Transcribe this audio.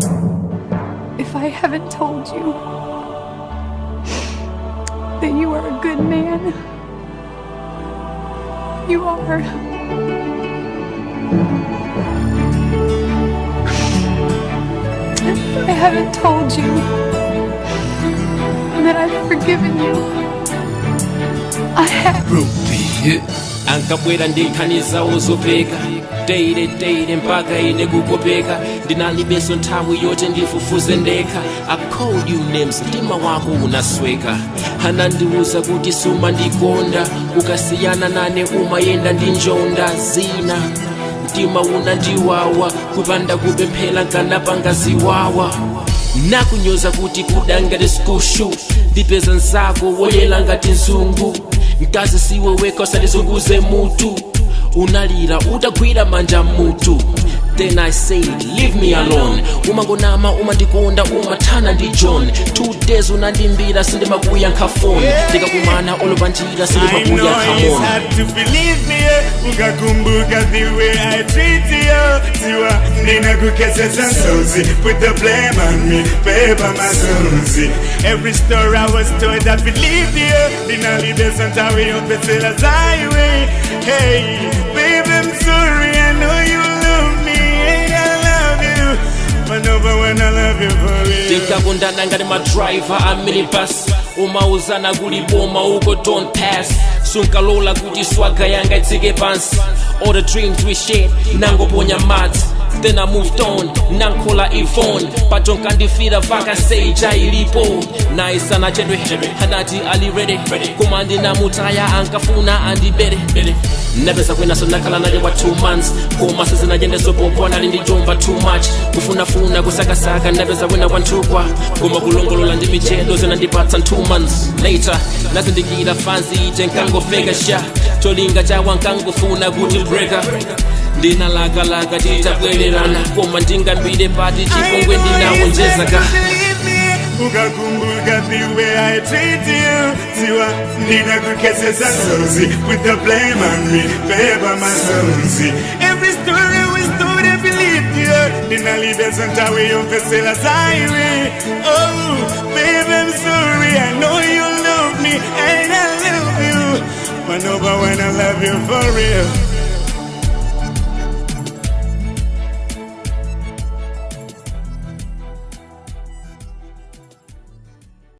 If I haven't told you that you are a good man, you are. If I haven't told you that I've forgiven you, I have. Ankabwera ndikhaniza uzopeka deire mpaka ine kukopeka ndinalibeso nthawi yoti ndifufuze ndekha. I called you names, mtima wako unasweka. Anandiuza kuti suma ndikonda, ukasiyana nane umayenda ndi njonda zina. Mtima unandiwawa, kupanda kupemphera nkanapanga ziwawa. Nakunyoza kuti kuda ngati skushu, ndipeza nzako woyela ngati nzungu. Mkazi siwe weka usandizunguze mutu, unalira utagwira manja mutu. Then I say leave me alone. Umangonama umandikonda umathana ndi John. 2 days unandimbira sindimakuya nkhafoni, ndikakumana olopa njira sindimakuya khamoni. Had to believe me, ukakumbuka the way I treat you. Tiwa ndinakukesesa nsozi, put the blame on me, paper mazunzi. Every story I was told I believed you. Ndinalibesa ntawi yompesela zaiwe. Hey, baby I'm sorry, I know you love me and I love you, but never when I love you for real. Tinkakundana ngati madriver a minibus, umauzana kuli boma uko don't pass. Sunkalola kuti swaga yanga itsike pansi. All the dreams we shared nangoponya madzi. Then I moved on, nankola Yvonne, but don't kandifira vaka seja ilipo. Naisana chedwe, hanati ali ready. Kumandi na mutaya ankafuna andibere. Nebeza kwena so nakala naye wa 2 months. Koma sisi na jende so popo nali ndijomba too much. Kufuna kusakasaka nebeza wena wantukwa. Koma kulongolola ndi michedo zina ndipatsa 2 months later. Nazindikira fancy jenkango fega sha. Cholinga chawa nkangofuna kuti breaker. Ndina laga titabwererana, koma ndingambire pati chipongwe ndinawonjezaka. Ukakumbuka the way I treat you. Tiwa ndinakukesesa nsozi, put the blame on me, paper mazunzi. Every story was told I believed you. Ndinalibesa ntawi yompesela zaiwe. Oh, baby I'm sorry, I know you love me and I love you, but never when I love you for real.